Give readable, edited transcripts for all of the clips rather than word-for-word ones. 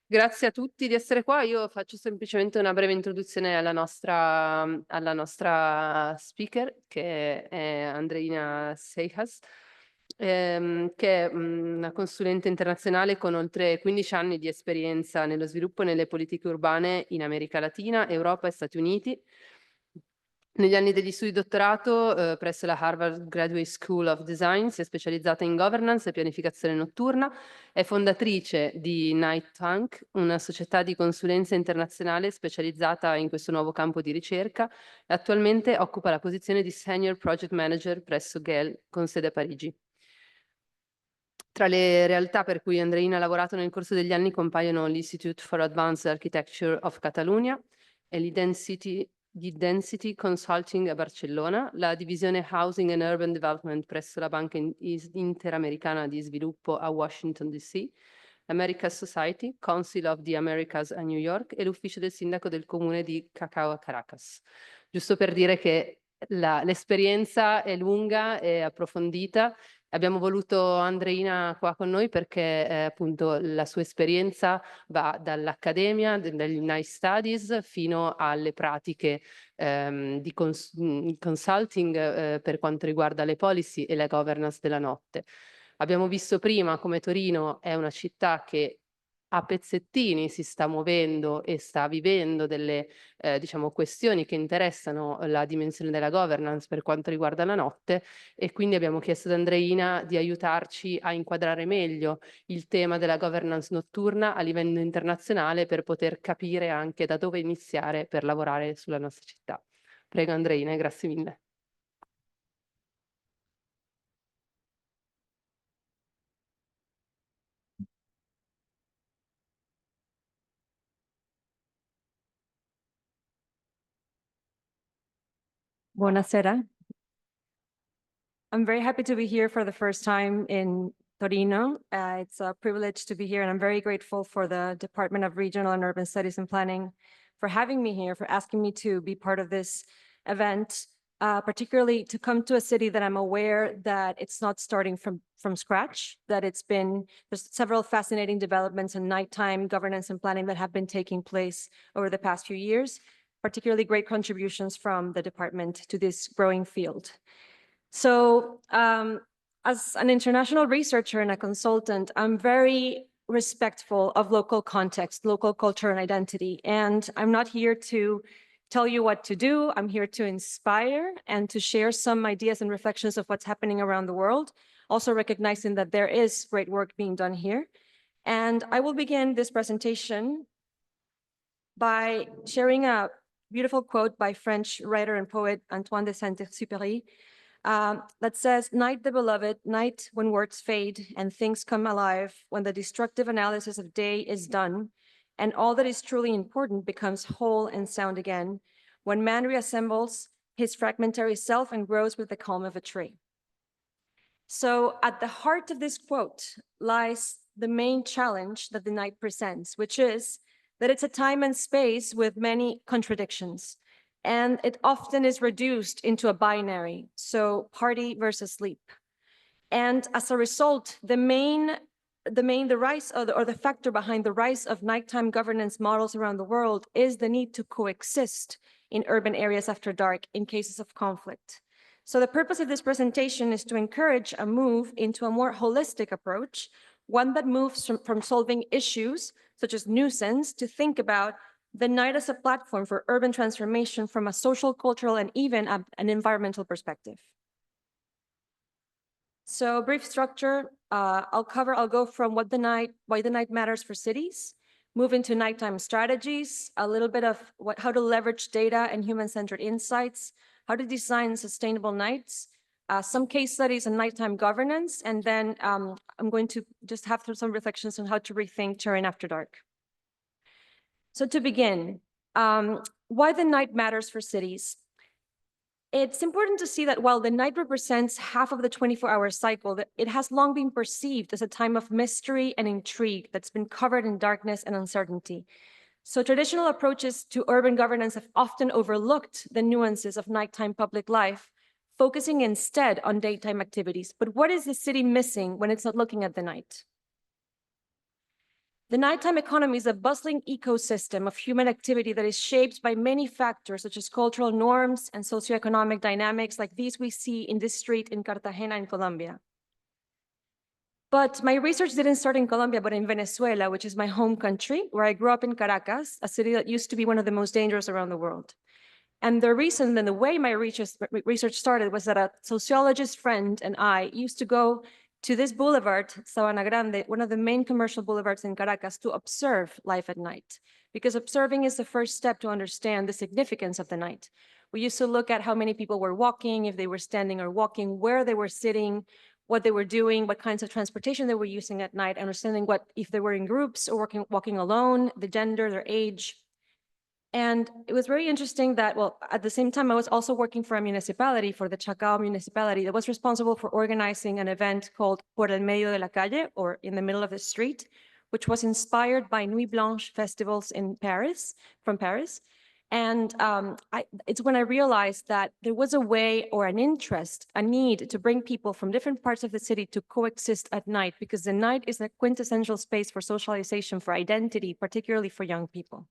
Grazie a tutti di essere qua. Io faccio semplicemente una breve introduzione alla nostra speaker, che è Andreina Seijas, che è una consulente internazionale con oltre 15 anni di esperienza nello sviluppo e nelle politiche urbane in America Latina, Europa e Stati Uniti. Negli anni degli studi di dottorato, presso la Harvard Graduate School of Design, si è specializzata in governance e pianificazione notturna. È fondatrice di Night Tank, una società di consulenza internazionale specializzata in questo nuovo campo di ricerca, e attualmente occupa la posizione di Senior Project Manager presso GEL, con sede a Parigi. Tra le realtà per cui Andreina ha lavorato nel corso degli anni compaiono l'Institute for Advanced Architecture of Catalunya e l'Identity Consulting a Barcellona, la divisione Housing and Urban Development presso la Banca Interamericana di Sviluppo a Washington DC, l'America's Society, Council of the Americas a New York e l'ufficio del sindaco del comune di Cacao a Caracas. Giusto per dire che l'esperienza è lunga e approfondita. Abbiamo voluto Andreina qua con noi perché appunto la sua esperienza va dall'accademia, dagli nice studies, fino alle pratiche di consulting per quanto riguarda le policy e la governance della notte. Abbiamo visto prima come Torino è una città che a pezzettini si sta muovendo e sta vivendo delle diciamo, questioni che interessano la dimensione della governance per quanto riguarda la notte, e quindi abbiamo chiesto ad Andreina di aiutarci a inquadrare meglio il tema della governance notturna a livello internazionale per poter capire anche da dove iniziare per lavorare sulla nostra città. Prego Andreina, grazie mille. Buonasera. I'm very happy to be here for the first time in Torino. It's a privilege to be here, and I'm very grateful for the Department of Regional and Urban Studies and Planning for having me here, for asking me to be part of this event, particularly to come to a city that I'm aware that it's not starting from scratch, that there's several fascinating developments in nighttime governance and planning that have been taking place over the past few years, particularly great contributions from the department to this growing field. So as an international researcher and a consultant, I'm very respectful of local context, local culture and identity. And I'm not here to tell you what to do. I'm here to inspire and to share some ideas and reflections of what's happening around the world, also recognizing that there is great work being done here. And I will begin this presentation by sharing a beautiful quote by French writer and poet Antoine de Saint-Exupéry, that says, "Night the beloved, night when words fade and things come alive, when the destructive analysis of day is done, and all that is truly important becomes whole and sound again, when man reassembles his fragmentary self and grows with the calm of a tree." So at the heart of this quote lies the main challenge that the night presents, which is that it's a time and space with many contradictions. And it often is reduced into a binary, so party versus sleep. And as a result, the rise or the factor behind the rise of nighttime governance models around the world is the need to coexist in urban areas after dark in cases of conflict. So the purpose of this presentation is to encourage a move into a more holistic approach, one that moves from solving issues such as nuisance to think about the night as a platform for urban transformation from a social, cultural, and even an environmental perspective. So brief structure, I'll go from why the night matters for cities, move into nighttime strategies, a little bit of how to leverage data and human-centered insights, how to design sustainable nights, some case studies on nighttime governance, and then I'm going to just have some reflections on how to rethink Turin after dark. So to begin, why the night matters for cities. It's important to see that while the night represents half of the 24-hour cycle, that it has long been perceived as a time of mystery and intrigue that's been covered in darkness and uncertainty. So traditional approaches to urban governance have often overlooked the nuances of nighttime public life, focusing instead on daytime activities. But what is the city missing when it's not looking at the night? The nighttime economy is a bustling ecosystem of human activity that is shaped by many factors, such as cultural norms and socioeconomic dynamics, like these we see in this street in Cartagena in Colombia. But my research didn't start in Colombia, but in Venezuela, which is my home country, where I grew up in Caracas, a city that used to be one of the most dangerous around the world. And the reason and the way my research started was that a sociologist friend and I used to go to this boulevard, Sabana Grande, one of the main commercial boulevards in Caracas, to observe life at night, because observing is the first step to understand the significance of the night. We used to look at how many people were walking, if they were standing or walking, where they were sitting, what they were doing, what kinds of transportation they were using at night, understanding what if they were in groups or walking alone, the gender, their age. And it was very interesting that, well, at the same time, I was also working for a municipality, for the Chacao municipality, that was responsible for organizing an event called Por el medio de la calle, or in the middle of the street, which was inspired by Nuit Blanche festivals in Paris, from Paris. And it's when I realized that there was a way or an interest, a need to bring people from different parts of the city to coexist at night, because the night is a quintessential space for socialization, for identity, particularly for young people.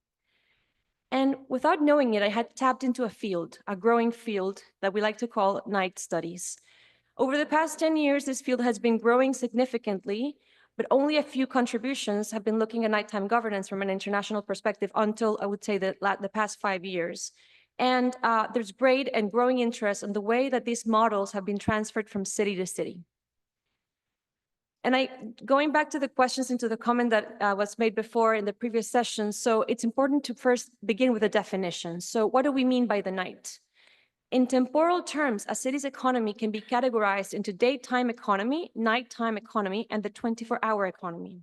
And without knowing it, I had tapped into a field, a growing field that we like to call night studies. Over the past 10 years, this field has been growing significantly, but only a few contributions have been looking at nighttime governance from an international perspective until, I would say, the past 5 years. And there's great and growing interest in the way that these models have been transferred from city to city. And going back to the questions into the comment that was made before in the previous session, so it's important to first begin with a definition. So what do we mean by the night? In temporal terms, a city's economy can be categorized into daytime economy, nighttime economy, and the 24-hour economy.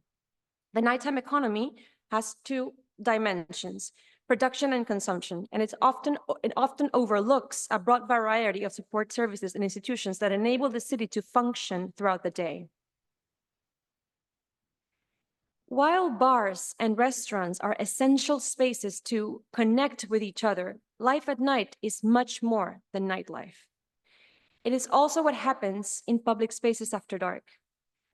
The nighttime economy has two dimensions, production and consumption, and it often overlooks a broad variety of support services and institutions that enable the city to function throughout the day. While bars and restaurants are essential spaces to connect with each other, life at night is much more than nightlife. It is also what happens in public spaces after dark.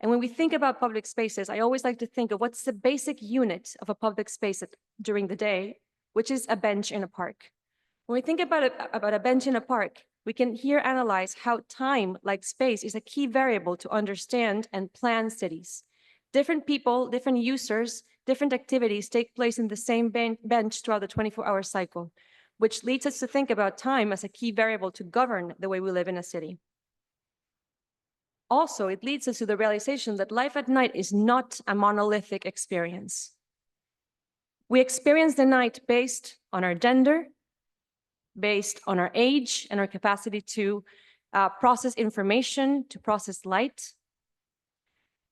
And when we think about public spaces, I always like to think of what's the basic unit of a public space during the day, which is a bench in a park. When we think about a bench in a park, we can here analyze how time, like space, is a key variable to understand and plan cities. Different people, different users, different activities take place in the same bench throughout the 24-hour cycle, which leads us to think about time as a key variable to govern the way we live in a city. Also, it leads us to the realization that life at night is not a monolithic experience. We experience the night based on our gender, based on our age and our capacity to process information, to process light,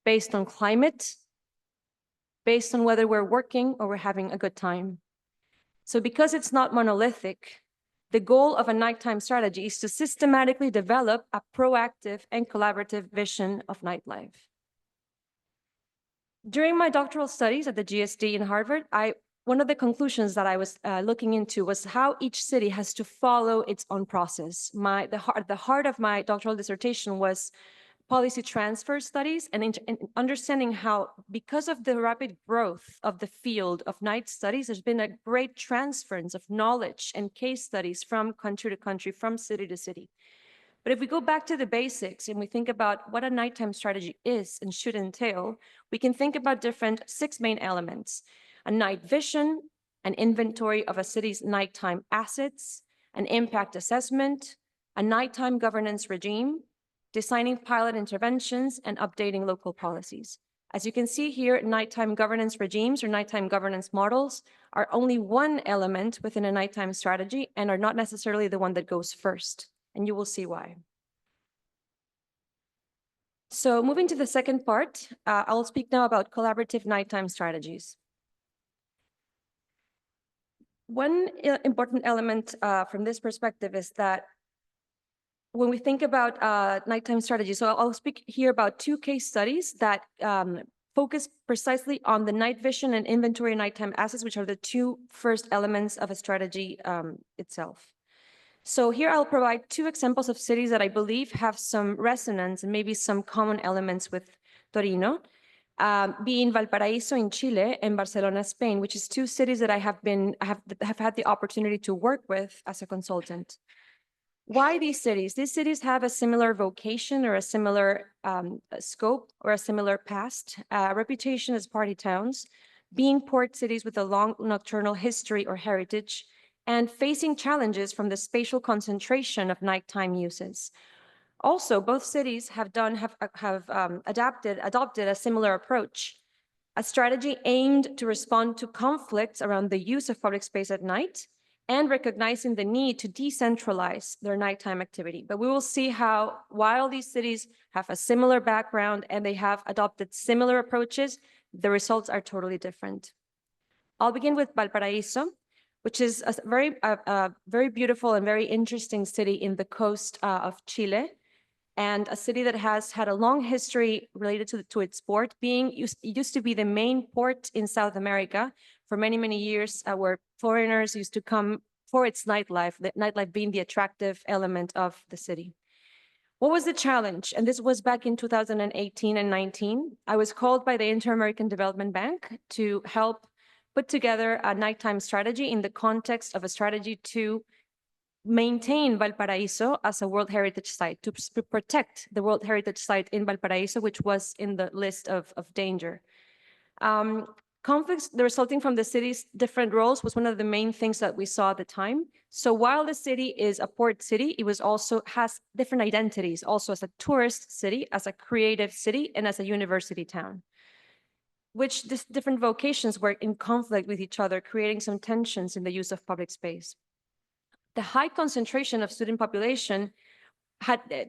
based on climate, based on whether we're working or we're having a good time. So because it's not monolithic, the goal of a nighttime strategy is to systematically develop a proactive and collaborative vision of nightlife. During my doctoral studies at the GSD in Harvard, one of the conclusions that I was looking into was how each city has to follow its own process. The heart of my doctoral dissertation was policy transfer studies and understanding how, because of the rapid growth of the field of night studies, there's been a great transference of knowledge and case studies from country to country, from city to city. But if we go back to the basics and we think about what a nighttime strategy is and should entail, we can think about six main elements: a night vision, an inventory of a city's nighttime assets, an impact assessment, a nighttime governance regime, designing pilot interventions, and updating local policies. As you can see here, nighttime governance regimes or nighttime governance models are only one element within a nighttime strategy and are not necessarily the one that goes first, and you will see why. So moving to the second part, I'll speak now about collaborative nighttime strategies. One important element from this perspective is that when we think about nighttime strategy, so I'll speak here about two case studies that focus precisely on the night vision and inventory nighttime assets, which are the two first elements of a strategy itself. So here I'll provide two examples of cities that I believe have some resonance and maybe some common elements with Torino. being Valparaíso in Chile and Barcelona, Spain, which is two cities that I have had the opportunity to work with as a consultant. Why these cities? These cities have a similar vocation or a similar scope or a similar past, reputation as party towns, being port cities with a long nocturnal history or heritage, and facing challenges from the spatial concentration of nighttime uses. Also, both cities have adopted a similar approach, a strategy aimed to respond to conflicts around the use of public space at night and recognizing the need to decentralize their nighttime activity. But we will see how, while these cities have a similar background and they have adopted similar approaches, the results are totally different. I'll begin with Valparaíso, which is a very beautiful and very interesting city in the coast of Chile, and a city that has had a long history related to its port. It used to be the main port in South America for many, many years, where foreigners used to come for its nightlife, the nightlife being the attractive element of the city. What was the challenge? And this was back in 2018 and 19. I was called by the Inter-American Development Bank to help put together a nighttime strategy in the context of a strategy to maintain Valparaíso as a World Heritage Site, to protect the World Heritage Site in Valparaíso, which was in the list of danger. Conflicts resulting from the city's different roles was one of the main things that we saw at the time. So while the city is a port city, it has different identities, also as a tourist city, as a creative city, and as a university town, which these different vocations were in conflict with each other, creating some tensions in the use of public space. The high concentration of student population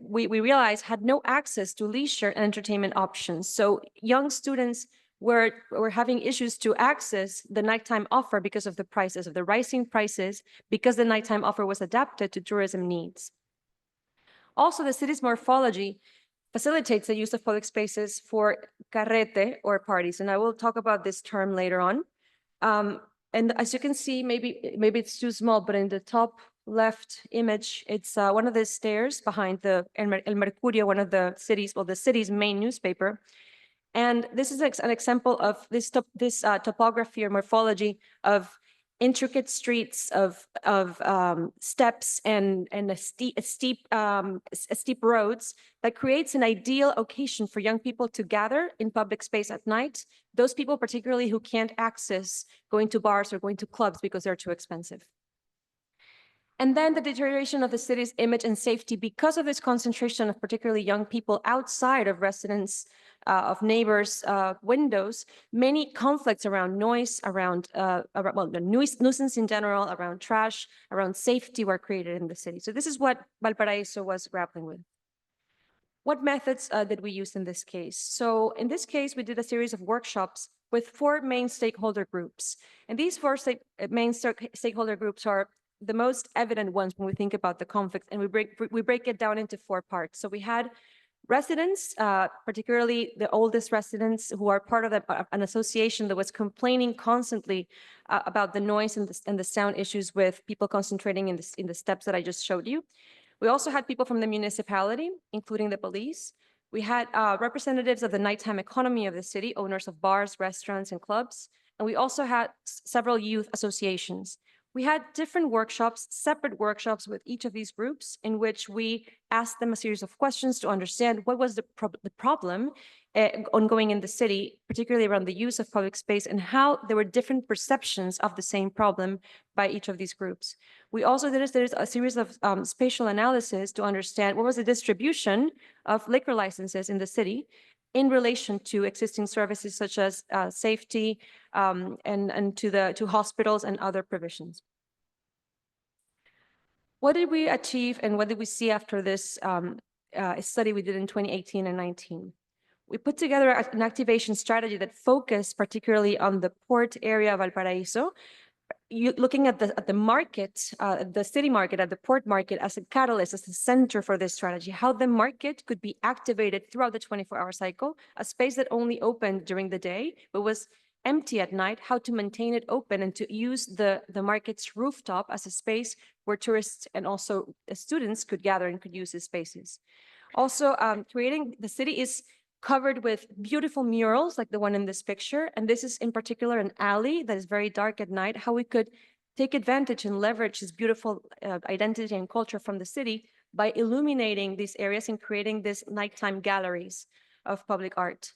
we realized had no access to leisure and entertainment options. So young students were having issues to access the nighttime offer because of the prices, of the rising prices, because the nighttime offer was adapted to tourism needs. Also, the city's morphology facilitates the use of public spaces for carrete or parties, and I will talk about this term later on. And as you can see, maybe it's too small, but in the top left image, it's one of the stairs behind the El Mercurio, one of the city's main newspaper. And this is an example of this topography or morphology of intricate streets of steps and steep roads that creates an ideal occasion for young people to gather in public space at night. Those people particularly who can't access going to bars or going to clubs because they're too expensive. And then the deterioration of the city's image and safety because of this concentration of particularly young people outside of residents, of neighbors' windows. Many conflicts around noise, around the nuisance in general, around trash, around safety were created in the city. So this is what Valparaíso was grappling with. What methods did we use in this case? So in this case, we did a series of workshops with 4 main stakeholder groups. And these 4 main stakeholder groups are the most evident ones when we think about the conflict, and we break it down into 4 parts. So we had residents, particularly the oldest residents, who are part of an association that was complaining constantly about the noise and the sound issues with people concentrating in the steps that I just showed you. We also had people from the municipality, including the police. We had representatives of the nighttime economy of the city, owners of bars, restaurants, and clubs. And we also had several youth associations. We had different workshops, separate workshops with each of these groups, in which we asked them a series of questions to understand what was the problem ongoing in the city, particularly around the use of public space, and how there were different perceptions of the same problem by each of these groups. We also did a series of spatial analysis to understand what was the distribution of liquor licenses in the city in relation to existing services such as safety and to hospitals and other provisions. What did we achieve and what did we see after this study we did in 2018 and 19? We put together an activation strategy that focused particularly on the port area of Valparaíso, looking at the market, the city market, at the port market as a catalyst, as a center for this strategy, how the market could be activated throughout the 24-hour cycle, a space that only opened during the day, but was empty at night, how to maintain it open and to use the market's rooftop as a space where tourists and also students could gather and could use these spaces. Also, the city is covered with beautiful murals like the one in this picture. And this is in particular an alley that is very dark at night, how we could take advantage and leverage this beautiful identity and culture from the city by illuminating these areas and creating these nighttime galleries of public art.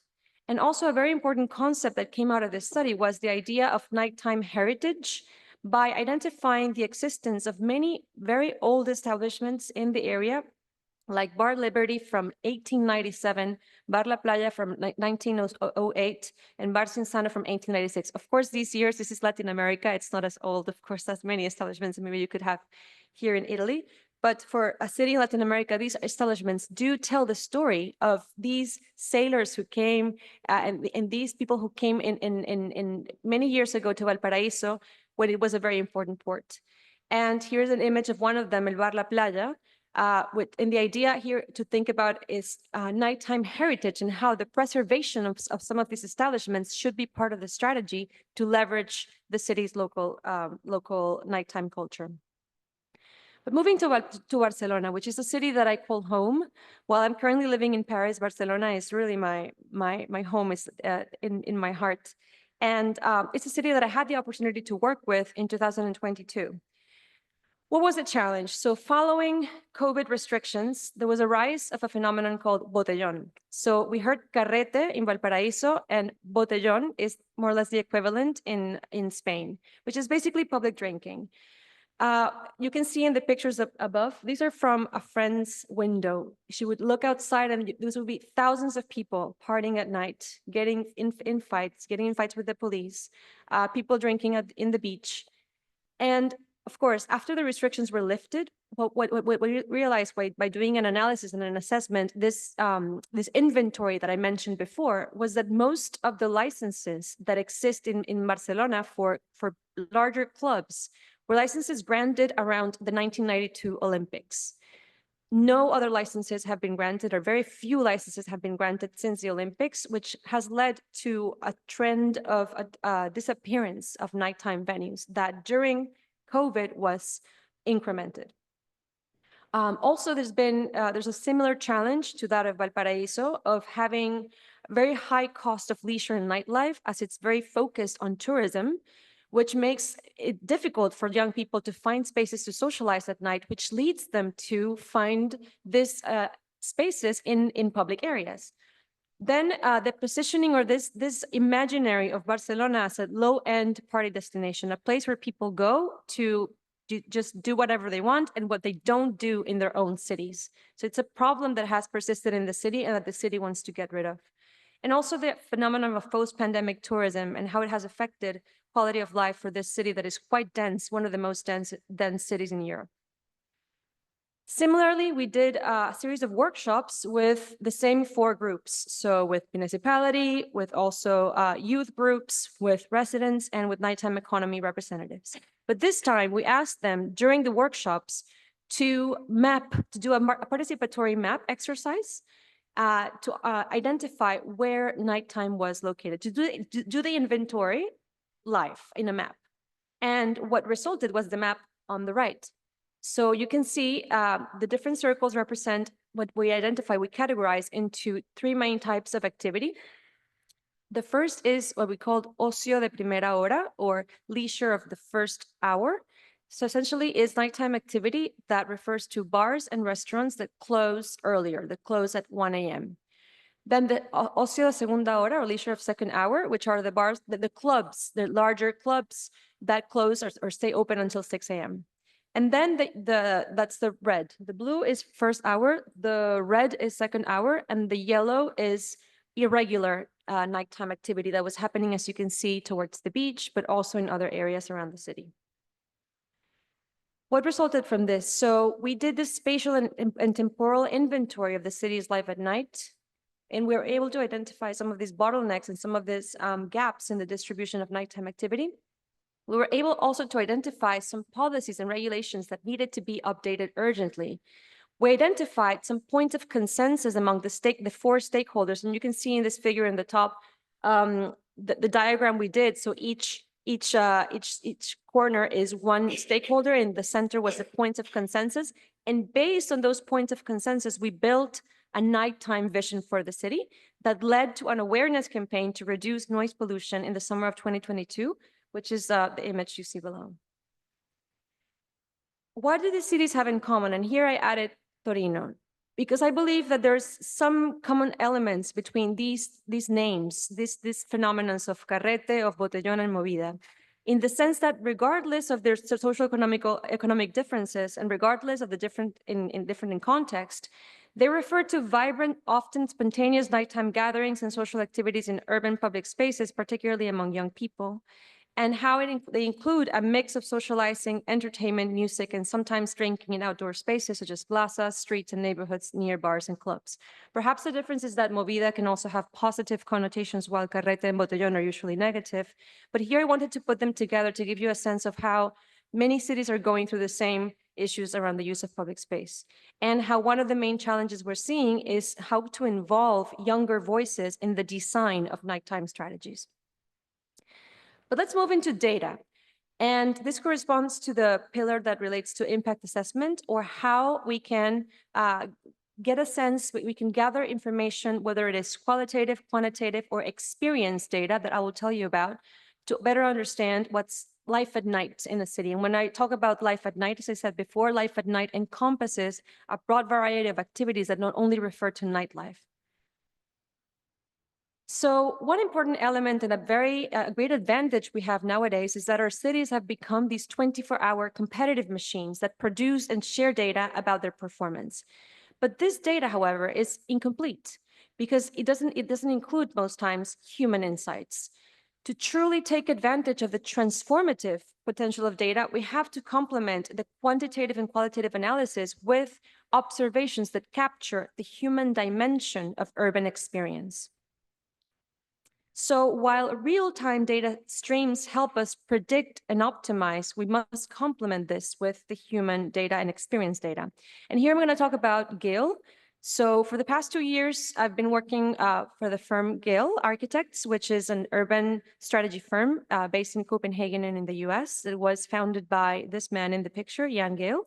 And also a very important concept that came out of this study was the idea of nighttime heritage by identifying the existence of many very old establishments in the area, like Bar Liberty from 1897, Bar La Playa from 1908, and Bar Cinzano from 1896. Of course, these years, this is Latin America. It's not as old, of course, as many establishments maybe you could have here in Italy. But for a city in Latin America, these establishments do tell the story of these sailors who came and these people who came in many years ago to Valparaiso when it was a very important port. And here's an image of one of them, El Bar La Playa, and the idea here to think about is nighttime heritage and how the preservation of some of these establishments should be part of the strategy to leverage the city's local nighttime culture. But moving to Barcelona, which is a city that I call home, while I'm currently living in Paris, Barcelona is really my home, is in my heart. And it's a city that I had the opportunity to work with in 2022. What was the challenge? So following COVID restrictions, there was a rise of a phenomenon called botellón. So we heard carrete in Valparaiso, and botellón is more or less the equivalent in Spain, which is basically public drinking. You can see in the pictures above, these are from a friend's window. She would look outside and these would be thousands of people partying at night, getting in fights with the police, people drinking in the beach. And of course, after the restrictions were lifted, what we realized by doing an analysis and an assessment, this inventory that I mentioned before was that most of the licenses that exist in Barcelona for larger clubs were licenses granted around the 1992 Olympics. No other licenses have been granted, or very few licenses have been granted since the Olympics, which has led to a trend of a disappearance of nighttime venues that during COVID was incremented. Also, there's a similar challenge to that of Valparaiso of having very high cost of leisure and nightlife, as it's very focused on tourism, which makes it difficult for young people to find spaces to socialize at night, which leads them to find these spaces in public areas. Then the positioning, or this imaginary of Barcelona as a low-end party destination, a place where people go to just do whatever they want and what they don't do in their own cities. So it's a problem that has persisted in the city and that the city wants to get rid of. And also the phenomenon of post-pandemic tourism and how it has affected quality of life for this city that is quite dense, one of the most dense cities in Europe. Similarly, we did a series of workshops with the same 4 groups. So with municipality, with also youth groups, with residents, and with nighttime economy representatives. But this time we asked them during the workshops to do a participatory map exercise to identify where nighttime was located, to do the inventory live in a map. And what resulted was the map on the right. So you can see the different circles represent what we identify, we categorize into 3 main types of activity. The first is what we call ocio de primera hora, or leisure of the first hour. So essentially is nighttime activity that refers to bars and restaurants that close earlier, that close at 1 a.m. Then the ocio de segunda hora, or leisure of second hour, which are the bars, the clubs, the larger clubs that close or stay open until 6 a.m. And then that's the red. The blue is first hour, the red is second hour, and the yellow is irregular nighttime activity that was happening, as you can see, towards the beach, but also in other areas around the city. What resulted from this? So we did this spatial and temporal inventory of the city's life at night, and we were able to identify some of these bottlenecks and some of these gaps in the distribution of nighttime activity. We were able also to identify some policies and regulations that needed to be updated urgently. We identified some points of consensus among the 4 stakeholders, and you can see in this figure in the top the diagram we did. So each corner is one stakeholder, and the center was the points of consensus. And based on those points of consensus, we built a nighttime vision for the city that led to an awareness campaign to reduce noise pollution in the summer of 2022, which is the image you see below. What do the cities have in common? And here I added Torino, because I believe that there's some common elements between these names, these phenomena of carrete, of botellón, and movida, in the sense that regardless of their economic differences and regardless of the different in context, they refer to vibrant, often spontaneous nighttime gatherings and social activities in urban public spaces, particularly among young people, and how they include a mix of socializing, entertainment, music, and sometimes drinking in outdoor spaces such as plazas, streets, and neighborhoods near bars and clubs. Perhaps the difference is that movida can also have positive connotations, while carrete and botellón are usually negative. But here I wanted to put them together to give you a sense of how many cities are going through the same issues around the use of public space, and how one of the main challenges we're seeing is how to involve younger voices in the design of nighttime strategies. But let's move into data. And this corresponds to the pillar that relates to impact assessment, or how we can get a sense, we can gather information, whether it is qualitative, quantitative, or experience data that I will tell you about, to better understand what's life at night in the city. And when I talk about life at night, as I said before, life at night encompasses a broad variety of activities that not only refer to nightlife. So one important element and a very great advantage we have nowadays is that our cities have become these 24-hour competitive machines that produce and share data about their performance. But this data, however, is incomplete because it doesn't include most times human insights. To truly take advantage of the transformative potential of data, we have to complement the quantitative and qualitative analysis with observations that capture the human dimension of urban experience. So while real-time data streams help us predict and optimize, we must complement this with the human data and experience data. And here I'm going to talk about Gale. So for the past 2 years, I've been working for the firm Gale Architects, which is an urban strategy firm based in Copenhagen and in the US. It was founded by this man in the picture, Jan Gale.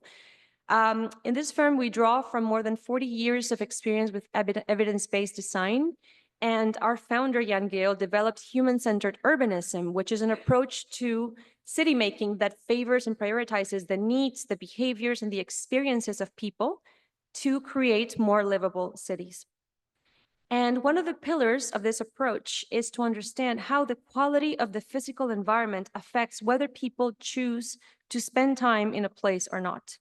In this firm, we draw from more than 40 years of experience with evidence-based design. And our founder, Jan Gale, developed human-centered urbanism, which is an approach to city making that favors and prioritizes the needs, the behaviors, and the experiences of people to create more livable cities. And one of the pillars of this approach is to understand how the quality of the physical environment affects whether people choose to spend time in a place or not.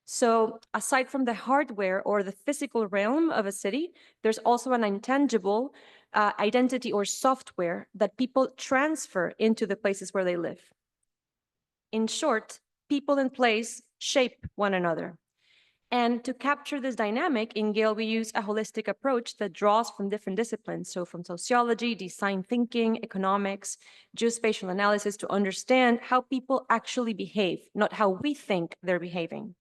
So aside from the hardware or the physical realm of a city, there's also an intangible identity or software that people transfer into the places where they live. In short, people and place shape one another. And to capture this dynamic, in Gale, we use a holistic approach that draws from different disciplines. So from sociology, design thinking, economics, geospatial analysis, to understand how people actually behave, not how we think they're behaving.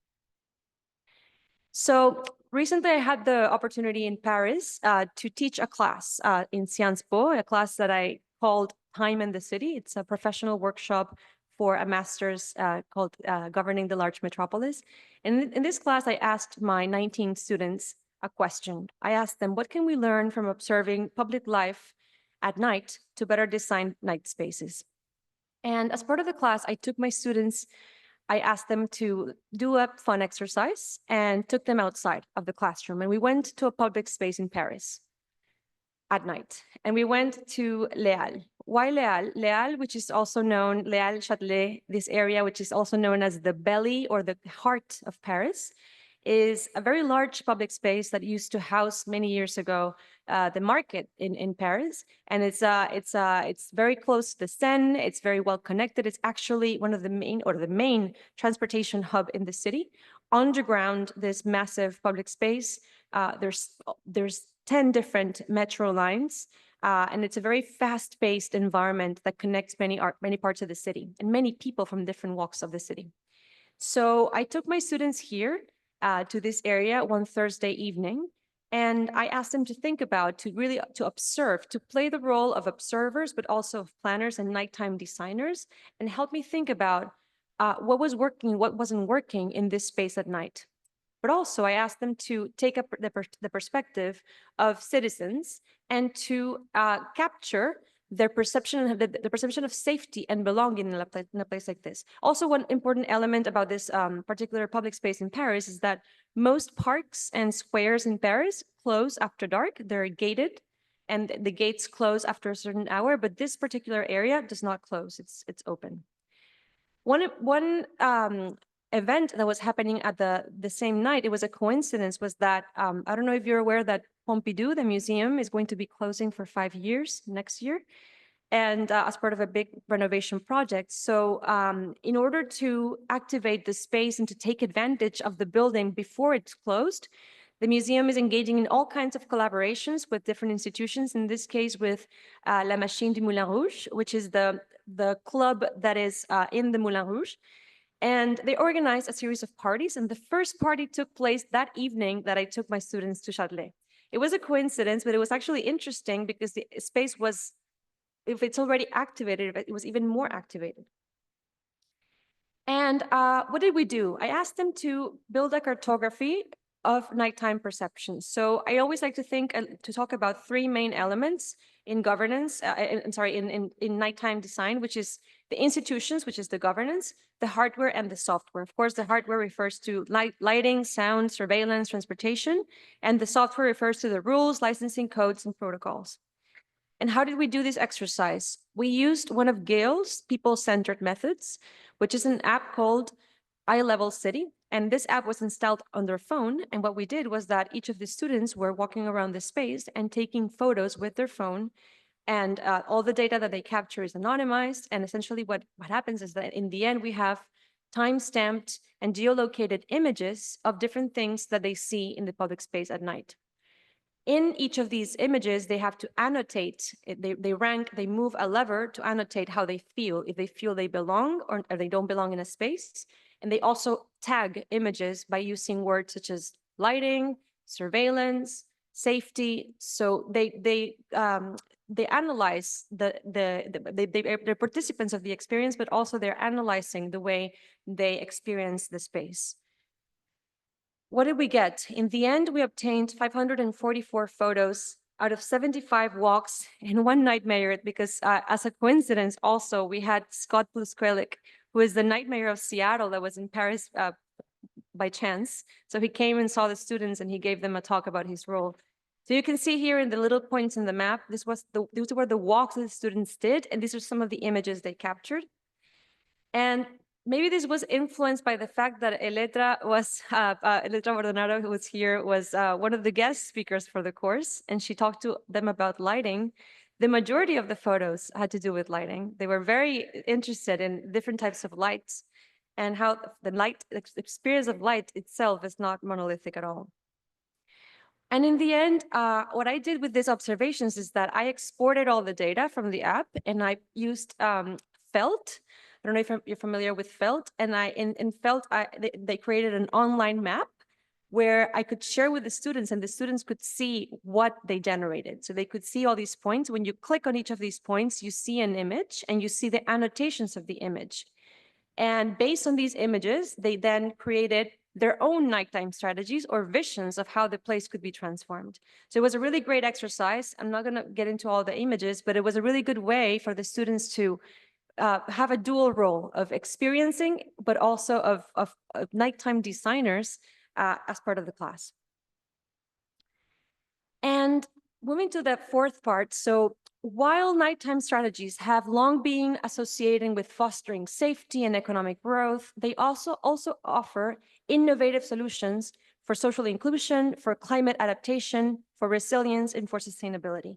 So recently I had the opportunity in Paris to teach a class in Sciences Po, a class that I called Time in the City. It's a professional workshop for a master's called Governing the Large Metropolis. And in this class, I asked my 19 students a question. I asked them, what can we learn from observing public life at night to better design night spaces? And as part of the class, I asked them to do a fun exercise and took them outside of the classroom. And we went to a public space in Paris at night. And we went to Les Halles. Why Les Halles? Les Halles, which is also known, Les Halles, Châtelet, this area, which is also known as the belly or the heart of Paris, is a very large public space that used to house many years ago the market in Paris, and it's very close to the Seine. It's very well connected. It's actually one of the main transportation hub in the city. Underground, this massive public space, there's 10 different metro lines, and it's a very fast-paced environment that connects many parts of the city and many people from different walks of the city. So I took my students here to this area one Thursday evening, and I asked them to think about, to observe, to play the role of observers, but also of planners and nighttime designers, and help me think about what was working, what wasn't working in this space at night. but also I asked them to take up the perspective of citizens and to capture their perception, the perception of safety and belonging in a place like this. Also, one important element about this particular public space in Paris is that most parks and squares in Paris close after dark. They're gated, and the gates close after a certain hour, but this particular area does not close. It's open. One event that was happening at the same night, it was a coincidence, was that I don't know if you're aware that Pompidou, the museum, is going to be closing for 5 years next year, and as part of a big renovation project. So in order to activate the space and to take advantage of the building before it's closed, the museum is engaging in all kinds of collaborations with different institutions, in this case with La Machine du Moulin Rouge, which is the club that is in the Moulin Rouge. And they organized a series of parties, and the first party took place that evening that I took my students to Châtelet. It was a coincidence, but it was actually interesting because the space was, if it's already activated, it was even more activated. And what did we do? I asked them to build a cartography of nighttime perceptions. So I always like to think to talk about 3 main elements in governance, in nighttime design, which is the institutions, which is the governance, the hardware, and the software. Of course, the hardware refers to lighting, sound, surveillance, transportation, and the software refers to the rules, licensing codes, and protocols. And how did we do this exercise? We used one of Gail's people-centered methods, which is an app called Eye-Level City. And this app was installed on their phone. And what we did was that each of the students were walking around the space and taking photos with their phone. And all the data that they capture is anonymized. And essentially what happens is that in the end, we have time-stamped and geolocated images of different things that they see in the public space at night. In each of these images, they have to annotate, they move a lever to annotate how they feel, if they feel they belong or they don't belong in a space. And they also tag images by using words such as lighting, surveillance, safety. So they analyze they're participants of the experience, but also they're analyzing the way they experience the space. What did we get? In the end, we obtained 544 photos out of 75 walks and 1 night mayor, because as a coincidence, also, we had Scott Plusquelic, who is the night mayor of Seattle that was in Paris by chance. So he came and saw the students and he gave them a talk about his role. So you can see here in the little points in the map, these were the walks that the students did, and these are some of the images they captured. And maybe this was influenced by the fact that Eletra Maldonado, who was here, was one of the guest speakers for the course, and she talked to them about lighting. The majority of the photos had to do with lighting. They were very interested in different types of lights and how the experience of light itself is not monolithic at all. And in the end, what I did with these observations is that I exported all the data from the app, and I used Felt. I don't know if you're familiar with Felt. And in Felt, they created an online map where I could share with the students, and the students could see what they generated. So they could see all these points. When you click on each of these points, you see an image, and you see the annotations of the image. And based on these images, they then created their own nighttime strategies or visions of how the place could be transformed. So it was a really great exercise. I'm not going to get into all the images, but it was a really good way for the students to have a dual role of experiencing, but also of nighttime designers as part of the class. And moving to the 4th part, so while nighttime strategies have long been associated with fostering safety and economic growth, they also offer innovative solutions for social inclusion, for climate adaptation, for resilience, and for sustainability.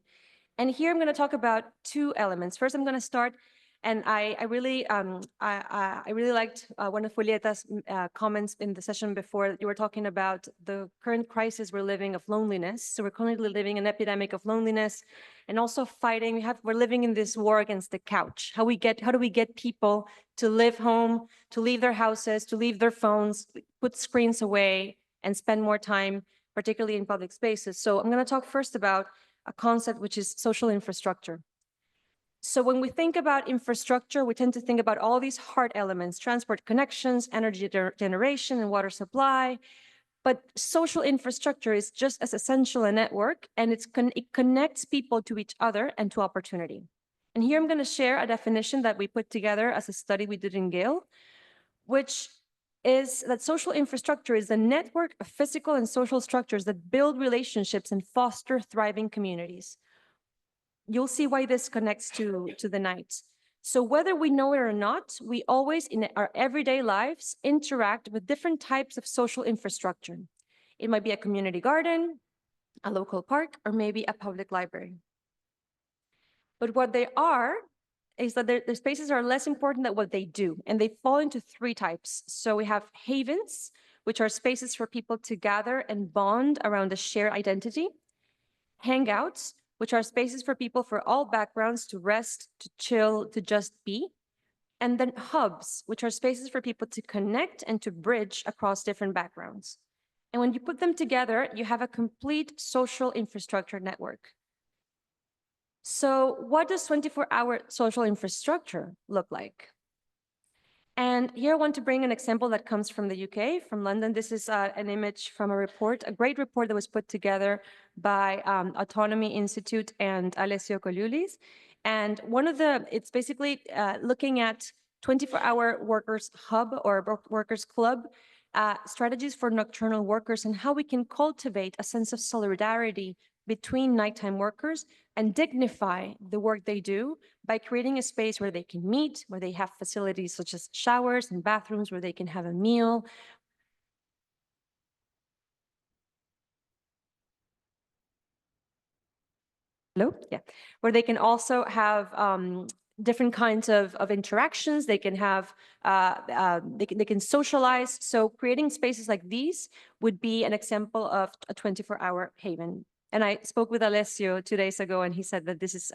And here I'm going to talk about 2 elements. First, I'm going to start, and I really liked one of Julieta's comments in the session before. You were talking about the current crisis we're living of loneliness. So we're currently living an epidemic of loneliness, and also fighting. We're living in this war against the couch. How do we get people to live home, to leave their houses, to leave their phones, put screens away, and spend more time, particularly in public spaces? So I'm going to talk first about a concept which is social infrastructure. So when we think about infrastructure, we tend to think about all these hard elements: transport connections, energy generation and water supply, But social infrastructure is just as essential a network, and it connects people to each other and to opportunity. And here I'm going to share a definition that we put together as a study we did in Gale, which is that social infrastructure is a network of physical and social structures that build relationships and foster thriving communities. You'll see why this connects to the night. So whether we know it or not, we always in our everyday lives interact with different types of social infrastructure. It might be a community garden, a local park, or maybe a public library. But what they are is that their spaces are less important than what they do, and they fall into three types. So we have havens, which are spaces for people to gather and bond around a shared identity. Hangouts, which are spaces for people for all backgrounds to rest, to chill, to just be. And then hubs, which are spaces for people to connect and to bridge across different backgrounds. And when you put them together, you have a complete social infrastructure network. So what does 24-hour social infrastructure look like? And here I want to bring an example that comes from the UK, from London. This is an image from a report, a great report that was put together by Autonomy Institute and Alessio Coliulis. And it's basically looking at 24-hour workers hub or workers club strategies for nocturnal workers and how we can cultivate a sense of solidarity between nighttime workers and dignify the work they do by creating a space where they can meet, where they have facilities such as showers and bathrooms, where they can have a meal. Hello? Yeah. Where they can also have different kinds of interactions. They can have, they can socialize. So creating spaces like these would be an example of a 24-hour haven. And I spoke with Alessio 2 days ago, and he said that this is,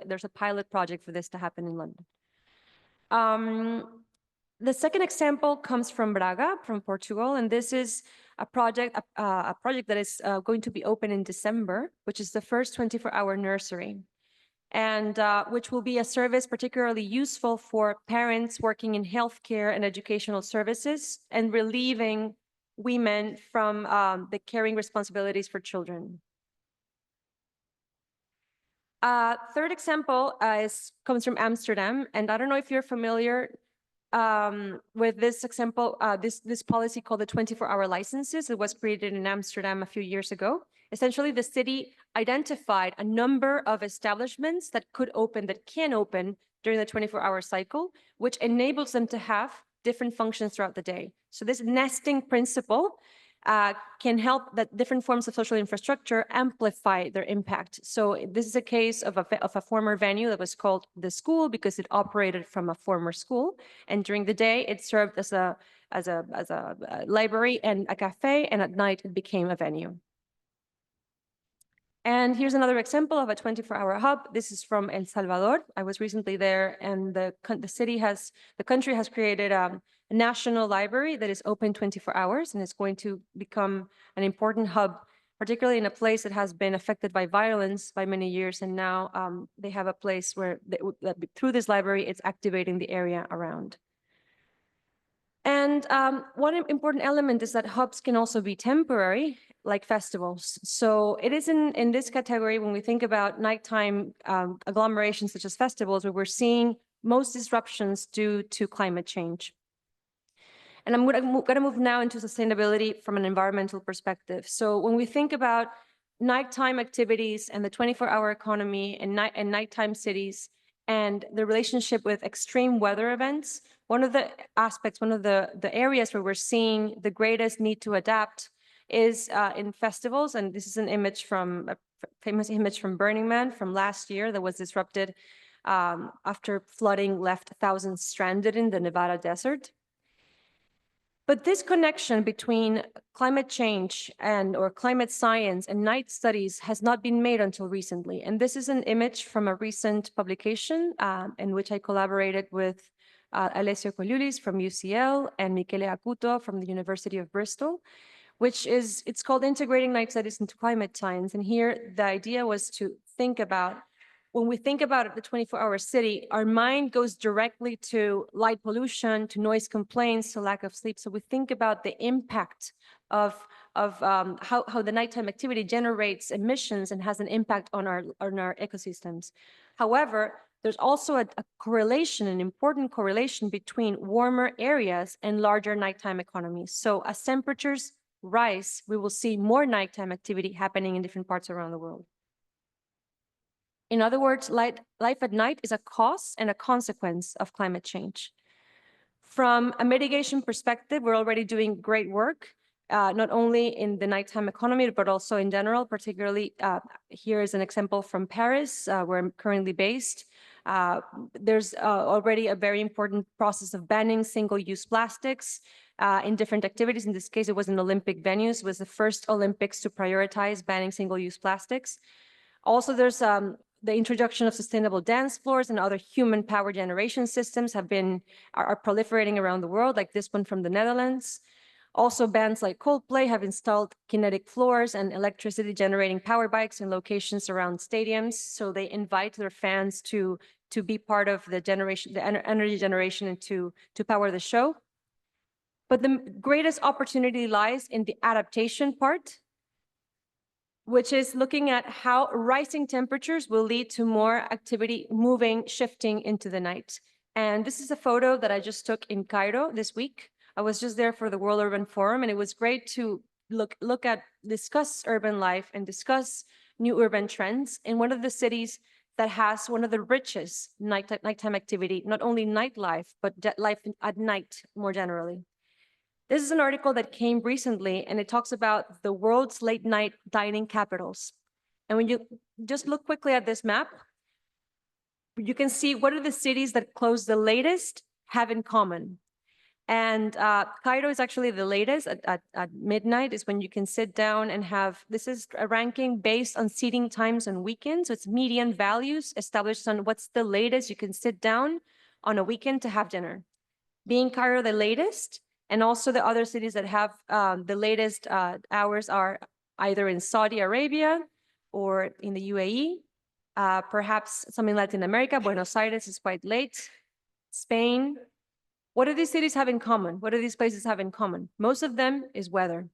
there's a pilot project for this to happen in London. The second example comes from Braga, from Portugal, and this is a project that is going to be open in December, which is the first 24-hour nursery, and which will be a service particularly useful for parents working in healthcare and educational services and relieving women from the caring responsibilities for children. Third example comes from Amsterdam, and I don't know if you're familiar with this example, this policy called the 24-hour licenses. It was created in Amsterdam a few years ago. Essentially, the city identified a number of establishments that can open during the 24-hour cycle, which enables them to have different functions throughout the day. So this nesting principle can help that different forms of social infrastructure amplify their impact. So this is a case of a former venue that was called the school because it operated from a former school, and during the day it served as a library and a cafe, and at night it became a venue. And here's another example of a 24-hour hub. This is from El Salvador. I was recently there, and the country has created a national library that is open 24 hours, and it's going to become an important hub, particularly in a place that has been affected by violence by many years. And now they have a place where through this library, it's activating the area around. And one important element is that hubs can also be temporary, like festivals. So it is in this category when we think about nighttime agglomerations such as festivals, where we're seeing most disruptions due to climate change. And I'm going to move now into sustainability from an environmental perspective. So when we think about nighttime activities and the 24-hour economy and nighttime cities and the relationship with extreme weather events, one of the aspects, one of the areas where we're seeing the greatest need to adapt is in festivals. And this is an image from a famous image from Burning Man from last year that was disrupted after flooding left thousands stranded in the Nevada desert. But this connection between climate change or climate science and night studies has not been made until recently. And this is an image from a recent publication in which I collaborated with Alessio Coliulis from UCL and Michele Acuto from the University of Bristol, it's called Integrating Night Studies into Climate Science. And here the idea was to think about, when we think about the 24-hour city, our mind goes directly to light pollution, to noise complaints, to lack of sleep. So we think about the impact of how the nighttime activity generates emissions and has an impact on our ecosystems. However, there's also a correlation, an important correlation between warmer areas and larger nighttime economies. So as temperatures rise, we will see more nighttime activity happening in different parts around the world. In other words, life at night is a cause and a consequence of climate change. From a mitigation perspective, we're already doing great work, not only in the nighttime economy, but also in general, particularly here is an example from Paris, where I'm currently based. There's already a very important process of banning single-use plastics in different activities. In this case, it was in Olympic venues. It was the first Olympics to prioritize banning single-use plastics. Also, there's the introduction of sustainable dance floors and other human power generation systems are proliferating around the world, like this one from the Netherlands. Also, bands like Coldplay have installed kinetic floors and electricity generating power bikes in locations around stadiums. So they invite their fans to be part of the energy generation and to power the show. But the greatest opportunity lies in the adaptation part, which is looking at how rising temperatures will lead to more activity shifting into the night. And this is a photo that I just took in Cairo this week. I was just there for the World Urban Forum, and it was great to discuss urban life and discuss new urban trends in one of the cities that has one of the richest nighttime activity, not only nightlife, but life at night more generally. This is an article that came recently, and it talks about the world's late night dining capitals. And when you just look quickly at this map, you can see what are the cities that close the latest have in common. And Cairo is actually the latest at midnight is when you can sit down and this is a ranking based on seating times on weekends. So it's median values established on what's the latest you can sit down on a weekend to have dinner. Being Cairo the latest, and also the other cities that have the latest hours are either in Saudi Arabia or in the UAE, perhaps some in Latin America. Buenos Aires is quite late. Spain. What do these cities have in common? What do these places have in common? Most of them is weather.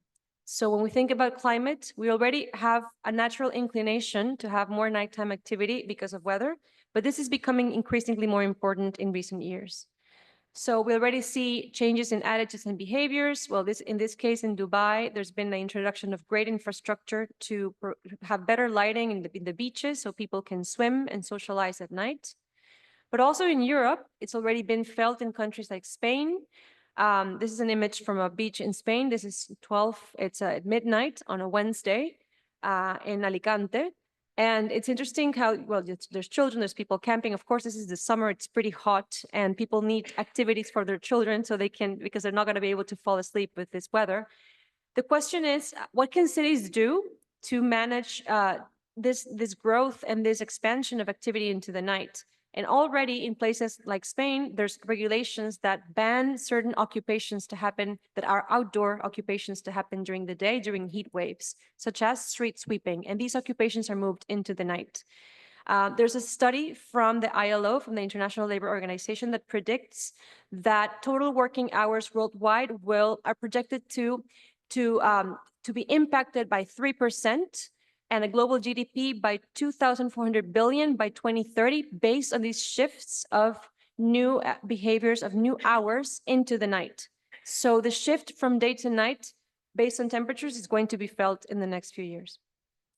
So when we think about climate, we already have a natural inclination to have more nighttime activity because of weather, but this is becoming increasingly more important in recent years. So we already see changes in attitudes and behaviors. Well, in this case, in Dubai, there's been the introduction of great infrastructure to have better lighting in the beaches so people can swim and socialize at night. But also in Europe, it's already been felt in countries like Spain. This is an image from a beach in Spain. This is it's at midnight on a Wednesday in Alicante. And it's interesting how, well, there's children, there's people camping. Of course, this is the summer, it's pretty hot, and people need activities for their children so they can, because they're not going to be able to fall asleep with this weather. The question is, what can cities do to manage this growth and this expansion of activity into the night? And already in places like Spain, there's regulations that ban certain occupations to happen, that are outdoor occupations to happen during the day, during heat waves, such as street sweeping. And these occupations are moved into the night. There's a study from the ILO, from the International Labour Organization, that predicts that total working hours worldwide are projected to be impacted by 3%. And a global GDP by 2,400 billion by 2030, based on these shifts of new behaviors, of new hours into the night. So the shift from day to night, based on temperatures, is going to be felt in the next few years.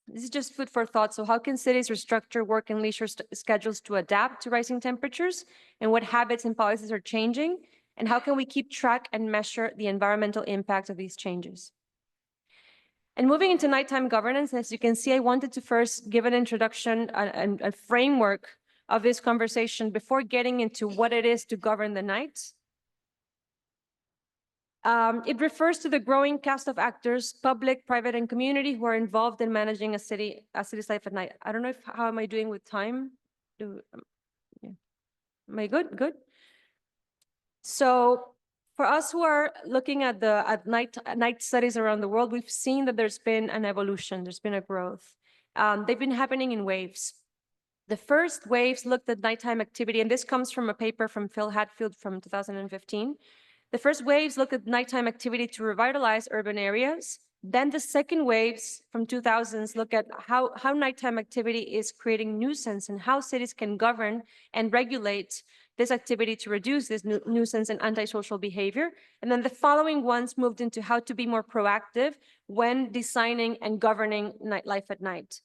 This is just food for thought. So how can cities restructure work and leisure schedules to adapt to rising temperatures? And what habits and policies are changing? And how can we keep track and measure the environmental impact of these changes? And moving into nighttime governance, as you can see, I wanted to first give an introduction and a framework of this conversation before getting into what it is to govern the night. It refers to the growing cast of actors, public, private, and community, who are involved in managing a city's life at night. I don't know how am I doing with time? Am I good? Good. So for us who are looking at night studies around the world, we've seen that there's been an evolution, there's been a growth. They've been happening in waves. The first waves looked at nighttime activity, and this comes from a paper from Phil Hatfield from 2015. The first waves look at nighttime activity to revitalize urban areas. Then the second waves from 2000s look at how nighttime activity is creating nuisance and how cities can govern and regulate this activity to reduce this nuisance and antisocial behavior. And then the following ones moved into how to be more proactive when designing and governing nightlife at night.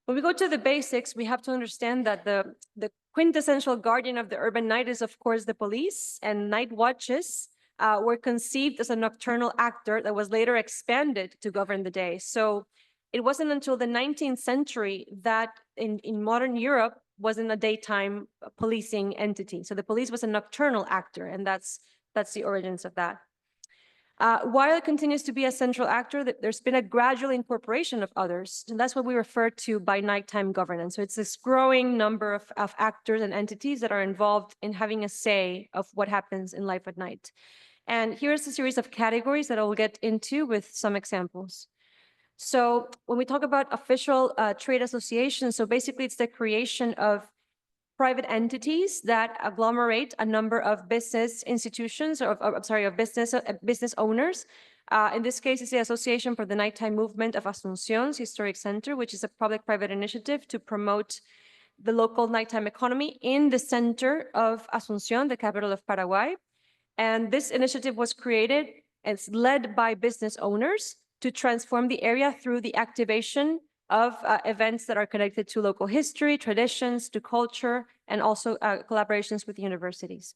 When we go to the basics, we have to understand that the quintessential guardian of the urban night is, of course, the police, and night watches were conceived as a nocturnal actor that was later expanded to govern the day. So it wasn't until the 19th century that in modern Europe wasn't a daytime policing entity. So the police was a nocturnal actor, and that's the origins of that. While it continues to be a central actor, there's been a gradual incorporation of others, and that's what we refer to by nighttime governance. So it's this growing number of actors and entities that are involved in having a say of what happens in life at night. And here's a series of categories that I will get into with some examples. So when we talk about official trade associations, so basically it's the creation of private entities that agglomerate a number of business institutions, or of business owners. In this case, it's the Association for the Nighttime Movement of Asunción's Historic Center, which is a public-private initiative to promote the local nighttime economy in the center of Asunción, the capital of Paraguay. And this initiative was created and it's led by business owners to transform the area through the activation of events that are connected to local history, traditions, to culture, and also collaborations with universities.